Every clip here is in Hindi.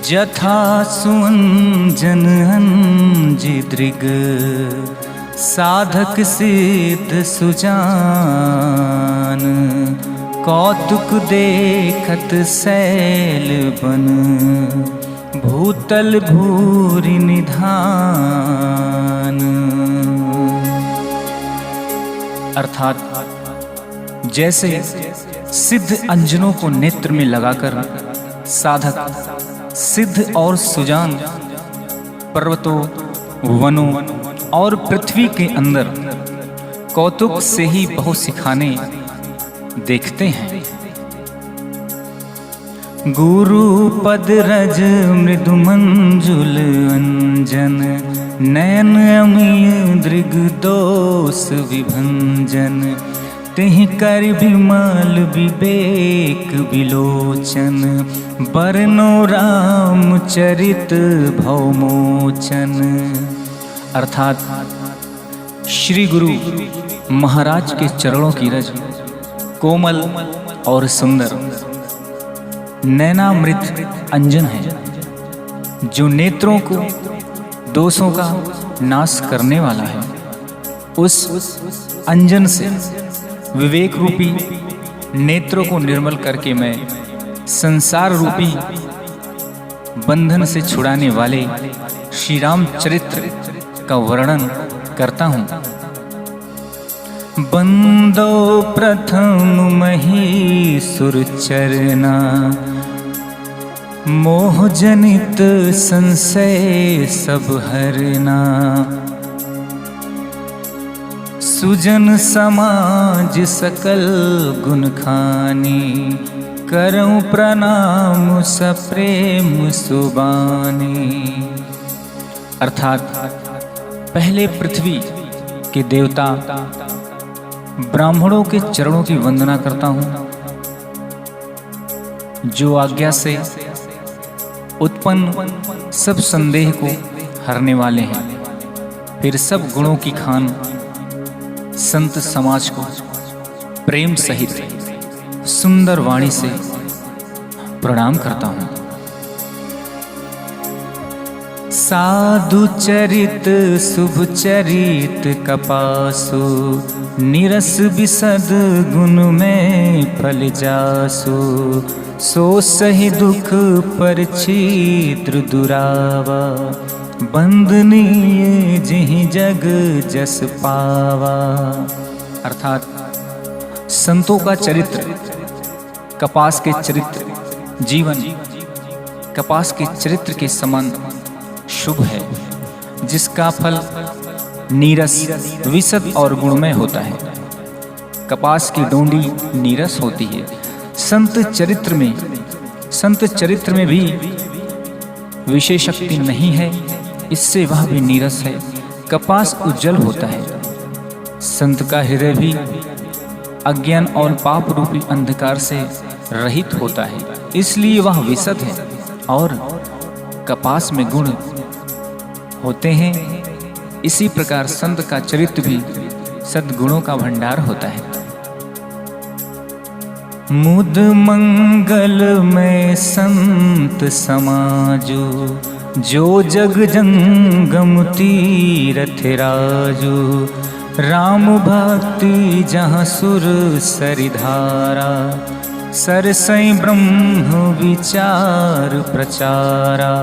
जथा सुअंजन अंजि दृग साधक सिद्ध सुजान, कौतुक देखत सैल बन भूतल भूरि निधान। अर्थात जैसे सिद्ध अंजनों को नेत्र में लगाकर साधक सिद्ध और सुजान पर्वतों, वनों और पृथ्वी के अंदर कौतुक से ही बहु सिखाने देखते हैं। गुरु पद रज मृदु मंजुल अंजन, नयन अमीय दृग दोष विभंजन, तिहि कर विमल विवेक विलोचन, बरनो राम चरित भवमोचन। अर्थात श्री गुरु महाराज के चरणों की रज कोमल और सुंदर नैनामृत अंजन है, जो नेत्रों को दोषों का नाश करने वाला है। उस अंजन से विवेक रूपी नेत्रों को निर्मल करके मैं संसार रूपी बंधन से छुड़ाने वाले श्री राम चरित्र का वर्णन करता हूँ। बंदो प्रथम महीसुर चरना, मोह जनित संशय सब हरना, सुजन समाज सकल गुण खानी, करऊं प्रणाम सप्रेम सुबानी। अर्थात पहले पृथ्वी के देवता ब्राह्मणों के चरणों की वंदना करता हूँ, जो आज्ञा से उत्पन्न सब संदेह को हरने वाले हैं। फिर सब गुणों की खान संत समाज को प्रेम सहित सुंदर वाणी से प्रणाम करता हूँ। साधु चरित शुभ चरित कपासो, निरस विशद गुण में फल जासो, सो सही दुख पर छिद्र दुरावा, बंदनीय जिहि जग जस पावा। अर्थात संतों का चरित्र कपास के चरित्र जीवन कपास के चरित्र के समान शुभ है, जिसका फल नीरस विशद और गुणमय होता है। कपास की डोंडी नीरस होती है। संत चरित्र में भी विशेष शक्ति नहीं है, इससे वह भी नीरस है। कपास उज्जवल होता है। संत का हृदय भी अज्ञान और पाप रूपी अंधकार से रहित होता है, इसलिए वह विशद है। और कपास में गुण होते हैं, इसी प्रकार संत का चरित्र भी सद्गुणों का भंडार होता है। मुद मंगल में संत समाजो, जो जग जंगम तीरथ राजो, राम भक्ति जहाँ सुर सरिधारा, सरसई ब्रह्म विचार प्रचारा।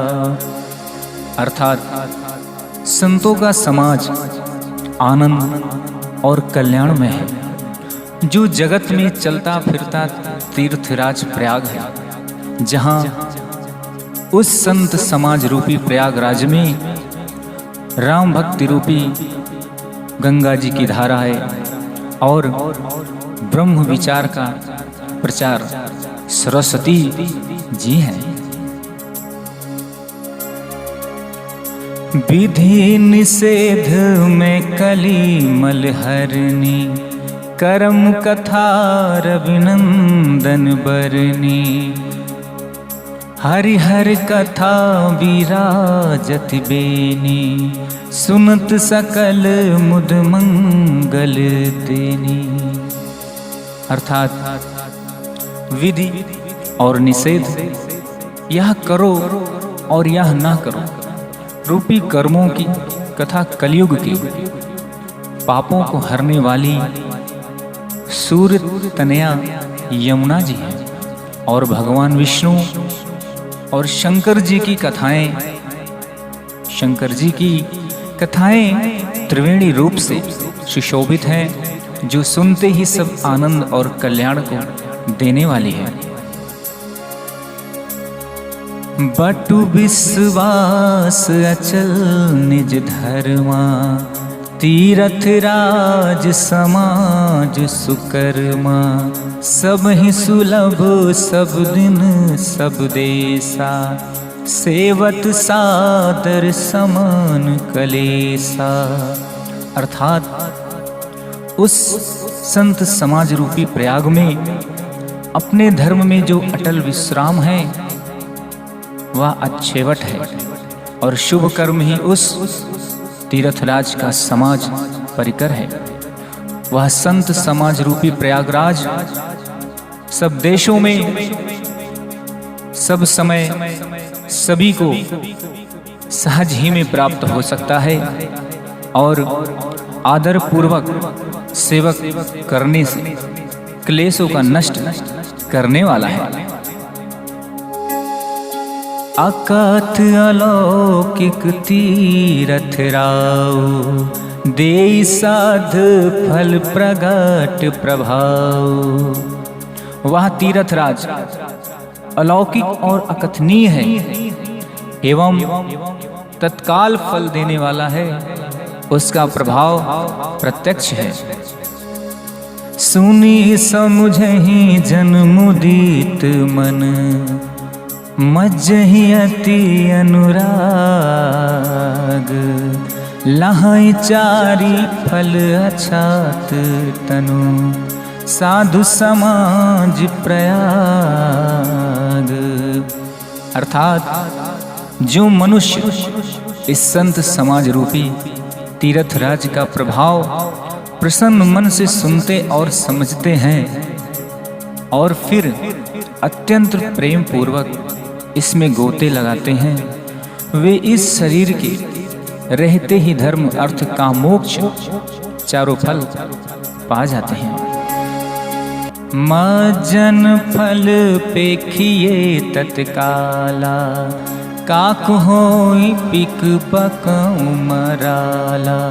अर्थात संतों का समाज आनंद और कल्याण में है, जो जगत में चलता फिरता तीर्थराज प्रयाग है, जहाँ उस संत समाज रूपी प्रयागराज में राम भक्ति रूपी गंगा जी की धारा है और ब्रह्म विचार का प्रचार सरस्वती जी हैं। विधि निषेध में कली मलहरनी, करम कथा रविनंदन बरनी, हरिहर कथा विराजत बेनी, सुनत सकल मुद मंगल देनी। अर्थात विधि और निषेध, यह करो और यह ना करो रूपी कर्मों की कथा कलयुग की पापों को हरने वाली सूर्य तनया यमुना जी है। और भगवान विष्णु और शंकर जी की कथाएं, शंकर जी की कथाएं त्रिवेणी रूप से सुशोभित हैं, जो सुनते ही सब आनंद और कल्याण को देने वाली है। बटु विश्वास अचल निज धर्मा, तीरथ राज समाज सुकर्मा, सब ही सुलभ सब दिन सब देसा, सेवत सादर समान कलेसा। अर्थात उस संत समाज रूपी प्रयाग में अपने धर्म में जो अटल विश्राम है वह अच्छेवट है, और शुभ कर्म ही उस तीर्थराज का समाज परिकर है। वह संत समाज रूपी प्रयागराज सब देशों में सब समय सभी को सहज ही में प्राप्त हो सकता है, और आदर पूर्वक सेवक करने से क्लेशों का नष्ट करने वाला है। अकथ अलौकिक तीरथ राव, देई साध फल प्रगट प्रभाव। वह तीर्थराज अलौकिक और अकथनीय है एवं तत्काल फल देने वाला है, उसका प्रभाव प्रत्यक्ष है। सुनी समझहि जन मुदित मन, मज्जहि अति अनुराग, लहै चारि फल अछात तनु, साधु समाज प्रयाग। अर्थात जो मनुष्य इस संत समाज रूपी तीर्थराज का प्रभाव प्रसन्न मन से सुनते और समझते हैं, और फिर अत्यंत प्रेम पूर्वक इसमें गोते लगाते हैं, वे इस शरीर के रहते ही धर्म अर्थ काम मोक्ष चारों फल पा जाते हैं। मज्जन फल पेखिए तत्काला, काकु होई पिक पकऊ मराला,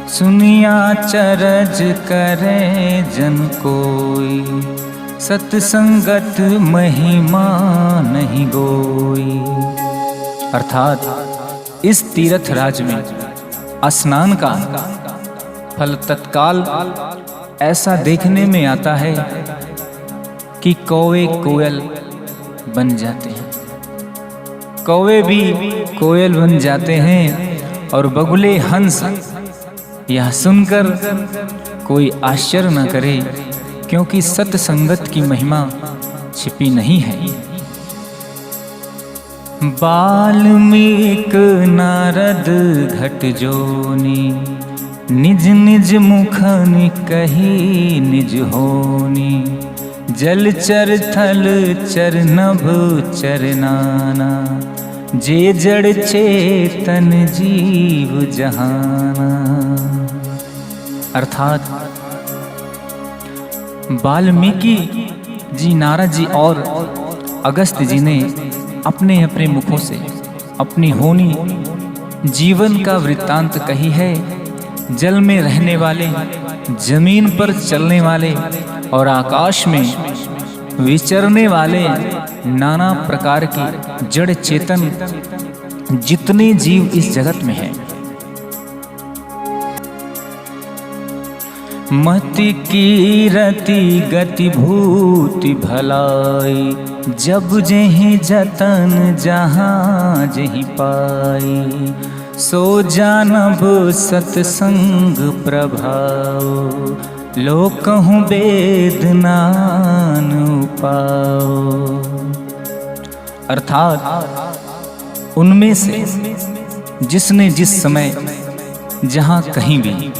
सुनिया चरज करे जन कोई, सत्संगत महिमा नहीं गोई। अर्थात इस तीर्थ राज में स्नान का फल तत्काल ऐसा देखने में आता है कि कौवे कोयल बन जाते हैं, कौवे भी कोयल बन जाते हैं, और बगुले हंस। यह सुनकर कोई आश्चर्य न करे, क्योंकि सत्संगत की महिमा छिपी नहीं है। वाल्मीकि नारद घट जोनी, निज निज मुखनि कही निज होनी, जल चर थल चर नभ चर नाना, जे जड़ चेतन जीव जहाना। अर्थात वाल्मीकि जी, नारद जी और अगस्त जी ने अपने अपने मुखों से अपनी होनी जीवन का वृत्तांत कही है। जल में रहने वाले, जमीन पर चलने वाले और आकाश में विचरने वाले नाना प्रकार की जड़ चेतन जितने जीव इस जगत में हैं, मति कीरति गति भूति भलाई, जब जेहि जतन जहाँ जेहि पाई, सो जानब सत्संग प्रभाव, लोकहु वेद नान पाओ। अर्थात उनमें से जिसने जिस समय जहाँ कहीं भी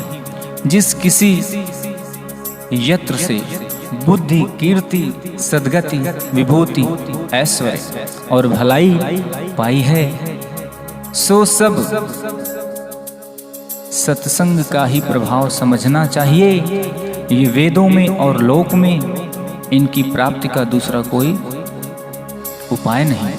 जिस किसी यत्र से बुद्धि, कीर्ति, सद्गति, विभूति, ऐश्वर्य और भलाई पाई है, सो सब सत्संग का ही प्रभाव समझना चाहिए। ये वेदों में और लोक में इनकी प्राप्ति का दूसरा कोई उपाय नहीं।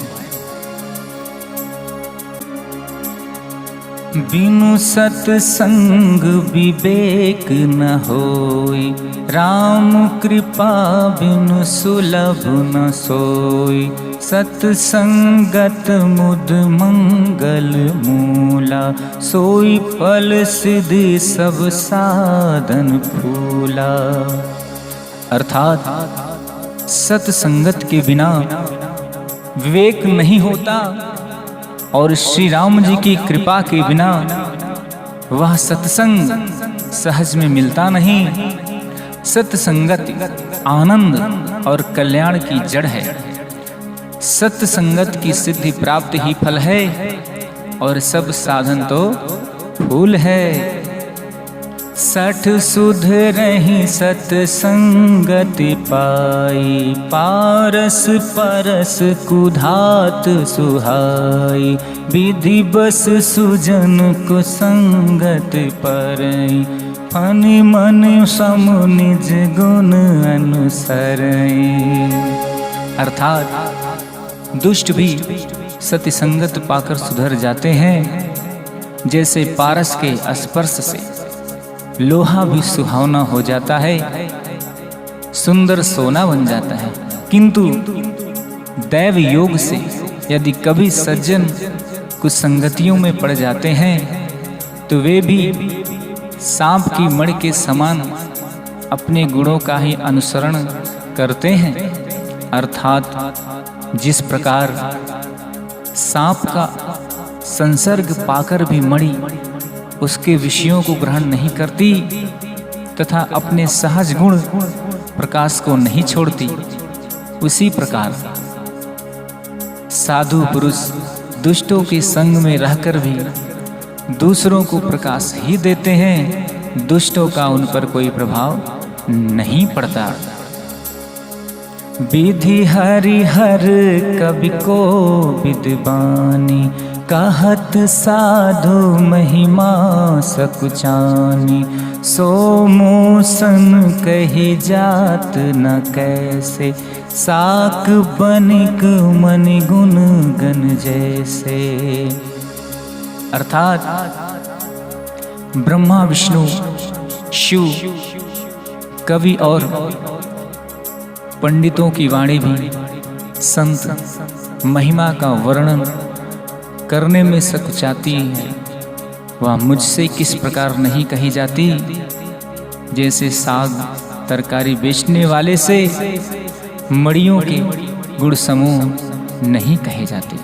बिनु सत्संग विवेक न होई, राम कृपा बिनु सुलभ न सोई। सत्संगत मुद मंगल मूला, सोई फल सिद्धि सब साधन फूला। अर्थात सत्संगत के बिना विवेक नहीं होता और श्री राम जी की कृपा के बिना वह सत्संग सहज में मिलता नहीं। सत्संगत आनंद और कल्याण की जड़ है। सत्संगत की सिद्धि प्राप्ति ही फल है और सब साधन तो फूल है। सठ सुध रही सत्संगति पाई, पारस परस कुधात सुहाई। विधि बस सुजन को संगत परई, फन मन सम निज गुण अनुसरई। अर्थात दुष्ट भी सत्संगत पाकर सुधर जाते हैं। जैसे पारस के स्पर्श से लोहा भी सुहावना हो जाता है, सुंदर सोना बन जाता है। किंतु दैव योग से यदि कभी सज्जन कुछ संगतियों में पड़ जाते हैं तो वे भी सांप की मणि के समान अपने गुणों का ही अनुसरण करते हैं। अर्थात जिस प्रकार सांप का संसर्ग पाकर भी मणि उसके विषयों को ग्रहण नहीं करती तथा अपने सहज गुण प्रकाश को नहीं छोड़ती, उसी प्रकार साधु पुरुष दुष्टों के संग में रहकर भी दूसरों को प्रकाश ही देते हैं, दुष्टों का उन पर कोई प्रभाव नहीं पड़ता। विधि हरि हर कवि को विद्वानी, कहत साधु महिमा सकुचानी। सो मोसन कही जात न कैसे, साक बनिक मनि गुण गण जैसे। अर्थात ब्रह्मा विष्णु शिव कवि और पंडितों की वाणी भी संत महिमा का वर्णन करने में सकुचाती है। वह मुझसे किस प्रकार नहीं कही जाती, जैसे साग तरकारी बेचने वाले से मड़ियों के गुण समूह नहीं कहे जाते।